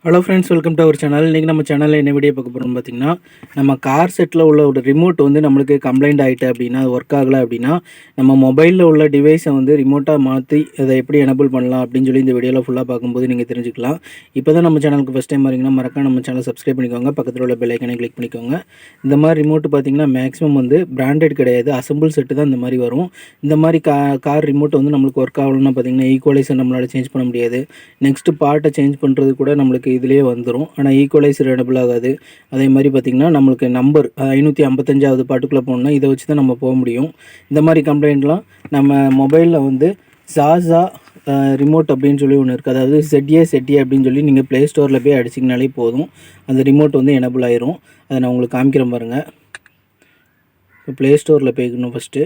Hello friends, welcome to our channel. இன்றைக்கி நம்ம சேனலில் என்ன வீடியோ பார்க்க போகிறோம்னு பார்த்தீங்கன்னா, நம்ம கார் செட்டில் உள்ள ஒரு ரிமோட் வந்து நம்மளுக்கு கம்ப்ளைண்ட் ஆகிட்டு அப்படின்னா, ஒர்க் ஆகலை அப்படின்னா, நம்ம மொபைலில் உள்ள டிவைஸை வந்து ரிமோட்டாக மாற்றி அதை எப்படி எனபிள் பண்ணலாம் அப்படின்னு சொல்லி இந்த வீடியோவில் ஃபுல்லாக பார்க்கும்போது நீங்கள் தெரிஞ்சுக்கலாம். இப்போ தான் நம்ம சேனலுக்கு ஃபஸ்ட் டைம் வரீங்கன்னா மறக்காம நம்ம சேனலை சப்ஸ்கிரைப் பண்ணிக்கோங்க. பக்கத்தில் உள்ள பெல் ஐக்கனை கிளிக் பண்ணிக்கோங்க. இந்த மாதிரி ரிமோட்டு பார்த்தீங்கன்னா மேக்ஸிமம் வந்து பிராண்டட் கிடையாது, அசம்பிள் செட்டு தான் இந்த மாதிரி வரும். இந்த மாதிரி கார் ரிமோட் வந்து நம்மளுக்கு ஒர்க் ஆகணும்னா பார்த்தீங்கன்னா ஈக்குவலைசர் நம்மளால் சேஞ்ச் பண்ண முடியாது. நெக்ஸ்ட்டு பார்ட்டை சேஞ்ச் பண்ணுறது கூட நம்மளுக்கு இதிலேயே வந்துடும். ஆனால் ஈக்குவலைசர் எனபிள் ஆகாது. அதே மாதிரி பார்த்திங்கன்னா நம்மளுக்கு நம்பர் 555வது பாட்டுக்குள்ளே போகணுன்னா இதை வச்சு தான் நம்ம போக முடியும். இந்த மாதிரி கம்ப்ளைண்ட்லாம் நம்ம மொபைலில் வந்து zaza ரிமோட் அப்படின்னு சொல்லி ஒன்று இருக்குது. அதாவது ZA அப்படின்னு சொல்லி நீங்கள் ப்ளே ஸ்டோரில் போய் அடிச்சிங்கனாலே போதும், அந்த ரிமோட் வந்து எனபிள் ஆயிரும். அதை நான் உங்களுக்கு காமிக்கிறேன் பாருங்கள். இப்போ ப்ளே ஸ்டோரில் போய்க்கணும். ஃபஸ்ட்டு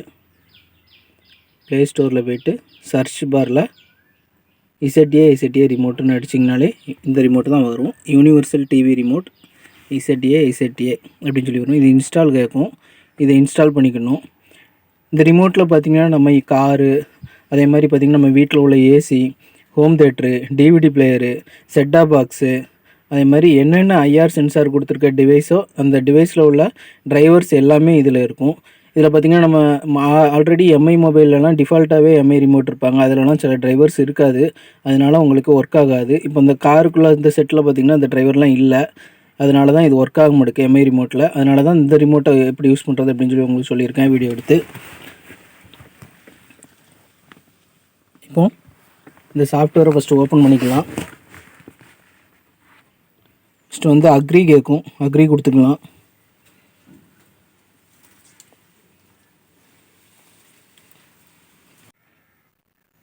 ப்ளே ஸ்டோரில் போய்ட்டு சர்ச் பாரில் ZA ரிமோட்டுன்னு அடிச்சிங்கனாலே இந்த ரிமோட்டு தான் வரும். யூனிவர்சல் டிவி ரிமோட் ZA அப்படின்னு சொல்லி வரும். இது இன்ஸ்டால் கேட்கும். இதை இன்ஸ்டால் பண்ணிக்கணும். இந்த ரிமோட்டில் பார்த்திங்கன்னா நம்ம காரு, அதே மாதிரி பார்த்திங்கன்னா நம்ம வீட்டில் உள்ள AC, home theatre, DVD player, set top box, அதே மாதிரி என்னென்ன ஐஆர் சென்சார் கொடுத்துருக்க டிவைஸோ அந்த டிவைஸில் உள்ள டிரைவர்ஸ் எல்லாமே இதில் இருக்கும். இதில் பார்த்திங்கன்னா நம்ம ஆல்ரெடி எம்ஐ மொபைல்லலாம் டிஃபால்ட்டாகவே எம்ஐ ரிமோட் இருப்பாங்க. அதிலலாம் சில டிரைவர்ஸ் இருக்காது, அதனால் உங்களுக்கு ஒர்க் ஆகாது. இப்போ இந்த காருக்குள்ளே இந்த செட்டில் பார்த்திங்கன்னா இந்த டிரைவர்லாம் இல்லை, அதனால தான் இது ஒர்க் ஆக மாட்டேங்குது எம்ஐ ரிமோட்டில். அதனால தான் இந்த ரிமோட்டை எப்படி யூஸ் பண்ணுறது அப்படின்னு சொல்லி உங்களுக்கு சொல்லியிருக்கேன் வீடியோ எடுத்து. இப்போது இந்த சாஃப்ட்வேரை ஃபஸ்ட்டு ஓப்பன் பண்ணிக்கலாம். ஃபஸ்ட்டு வந்து அக்ரி கேட்கும், அக்ரி கொடுத்துக்கலாம்.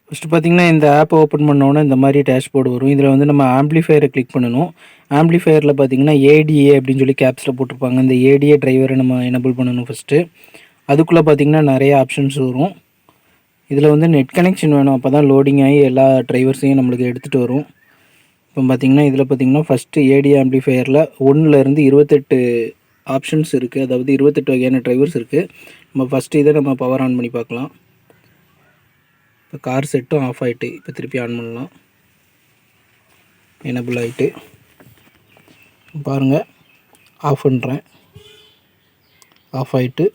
ஃபஸ்ட்டு பார்த்திங்கன்னா இந்த ஆப்பை ஓப்பன் பண்ணோன்னே இந்த மாதிரி டேஷ்போர்டு வரும். இதில் வந்து நம்ம ஆம்ப்ளிஃபையரை கிளிக் பண்ணணும். ஆம்ப்ளிஃபையரில் பார்த்திங்கன்னா ஏடிஏ அப்படின்னு சொல்லி கேப்ஸில் போட்டிருப்பாங்க. இந்த ஏடிஏ டிரைவரை நம்ம எனபிள் பண்ணணும் ஃபஸ்ட்டு. அதுக்குள்ளே பார்த்திங்கன்னா நிறைய ஆப்ஷன்ஸ் வரும். இதில் வந்து நெட் கனெக்ஷன் வேணும், அப்போ தான் லோடிங் ஆகி எல்லா டிரைவர்ஸையும் நம்மளுக்கு எடுத்துகிட்டு வரும். இப்போ பார்த்திங்கன்னா இதில் பார்த்திங்கன்னா ஃபஸ்ட்டு ஏடிஏ ஆம்ப்ளிஃபையரில் 1லேருந்து 28 ஆப்ஷன்ஸ் இருக்குது. அதாவது 28 வகையான டிரைவர்ஸ் இருக்குது. நம்ம ஃபஸ்ட்டு இதை நம்ம பவர் ஆன் பண்ணி பார்க்கலாம். இப்போ கார் செட்டும் ஆஃப் ஆகிட்டு, இப்போ திருப்பி ஆன் பண்ணலாம். எனபிள் ஆகிட்டு பாருங்கள், ஆஃப் பண்ணுறேன், ஆஃப் ஆகிட்டு,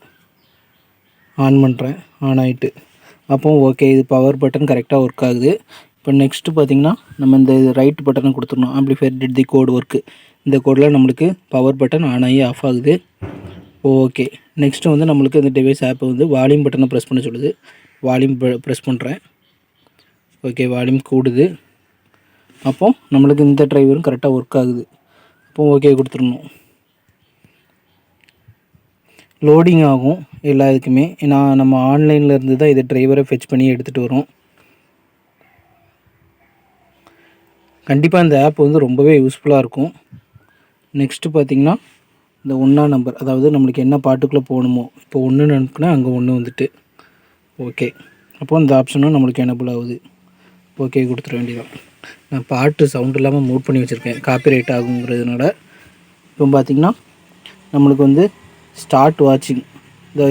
ஆன் பண்ணுறேன், ஆன் ஆகிட்டு. அப்போ ஓகே, இது பவர் பட்டன் கரெக்டாக ஒர்க் ஆகுது. இப்போ நெக்ஸ்ட்டு பார்த்திங்கன்னா நம்ம இந்த ரைட் பட்டனை கொடுத்துடணும். Amplifier did the code work, இந்த கோடில் நம்மளுக்கு பவர் பட்டன் ஆன் ஆகி ஆஃப் ஆகுது. ஓகே, நெக்ஸ்ட்டு வந்து நம்மளுக்கு இந்த டிவைஸ் ஆப்பை வந்து வால்யூம் பட்டனை ப்ரெஸ் பண்ண சொல்லுது. வால்யூம் ப்ரெஸ் பண்ணுறேன். ஓகே, வால்யூம் கூடுது. அப்போது நம்மளுக்கு இந்த டிரைவரும் கரெக்டாக ஒர்க் ஆகுது. அப்போ ஓகே கொடுத்துடணும். லோடிங் ஆகும் எல்லா இதுக்குமே. ஏன்னா நம்ம ஆன்லைனில் இருந்து தான் இது டிரைவரை ஃபெச் பண்ணி எடுத்துகிட்டு வரும். கண்டிப்பாக இந்த ஆப் வந்து ரொம்பவே யூஸ்ஃபுல்லாக இருக்கும். நெக்ஸ்ட்டு பார்த்திங்கன்னா இந்த 1 நம்பர், அதாவது நம்மளுக்கு என்ன பாட்டுக்குள்ளே போகணுமோ, இப்போ 1 அனுப்புனா அங்கே 1 வந்துட்டு ஓகே. அப்போது இந்த ஆப்ஷனும் நம்மளுக்கு எனபிள் ஆகுது. ஓகே கொடுத்துட வேண்டியதான். நான் பாட்டு சவுண்ட் இல்லாமல் மூட் பண்ணி வச்சுருக்கேன், காப்பிரைட் ஆகுங்கிறதுனால. இப்போ பார்த்திங்கன்னா நம்மளுக்கு வந்து ஸ்டார்ட் வாட்சிங்,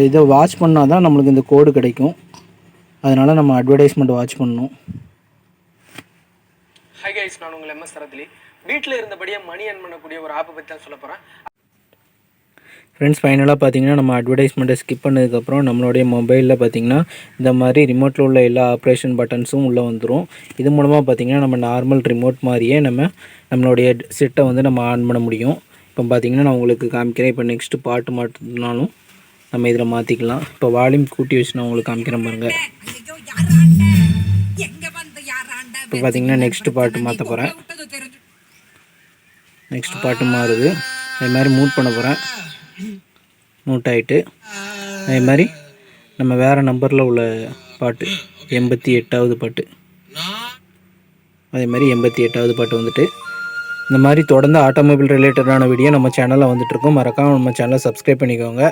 இதை வாட்ச் பண்ணால் தான் நம்மளுக்கு இந்த கோடு கிடைக்கும். அதனால் நம்ம அட்வர்டைஸ்மெண்ட் வாட்ச் பண்ணணும். ஹை கைஸ், நான் உங்கள் MS தரத்திலி. வீட்டில் இருந்தபடியே மணி earn பண்ணக்கூடிய ஒரு ஆப்பை பற்றி தான் சொல்ல போகிறேன். ஃப்ரெண்ட்ஸ், ஃபைனலாக பார்த்திங்கன்னா நம்ம அட்வர்டைஸ்மெண்ட்டை ஸ்கிப் பண்ணதுக்கப்புறம் நம்மளுடைய மொபைலில் பார்த்திங்கன்னா இந்த மாதிரி ரிமோட்டில் உள்ள எல்லா ஆப்ரேஷன் பட்டன்ஸும் உள்ளே வந்துடும். இது மூலமாக பார்த்திங்கன்னா நம்ம நார்மல் ரிமோட் மாதிரியே நம்மளுடைய செட்டை வந்து நம்ம ஆன் பண்ண முடியும். இப்போ பார்த்திங்கன்னா நான் உங்களுக்கு காமிக்கிறேன். இப்போ நெக்ஸ்ட்டு பாட்டு மாற்றினாலும் நம்ம இதில் மாற்றிக்கலாம். இப்போ வால்யூம் கூட்டி வச்சு நான் உங்களுக்கு காமிக்கிறேன் பாருங்கள். இப்போ பார்த்திங்கன்னா நெக்ஸ்ட்டு பாட்டு மாற்ற போகிறேன். நெக்ஸ்ட் பாட்டு மாறுது. அதே மாதிரி மூட் பண்ண போகிறேன். மூட் ஆகிட்டு அதே மாதிரி நம்ம வேறு நம்பரில் உள்ள பாட்டு 88வது பாட்டு, அதே மாதிரி 88வது பாட்டு வந்துட்டு. இந்த மாதிரி தொடர்ந்து ஆட்டோமொபைல் ரிலேட்டடான வீடியோ நம்ம சேனலில் வந்துட்டுருக்கோம். மறக்காமல் நம்ம சேனலை சப்ஸ்கிரைப் பண்ணிக்கோங்க.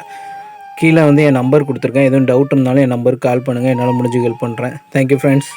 கீழே வந்து என் நம்பர் கொடுத்துருக்கேன். எதுவும் டவுட் இருந்தாலும் என் நம்பருக்கு கால் பண்ணுங்கள், என்னால் முடிஞ்சு ஹெல்ப் பண்ணுறேன். Thank you friends.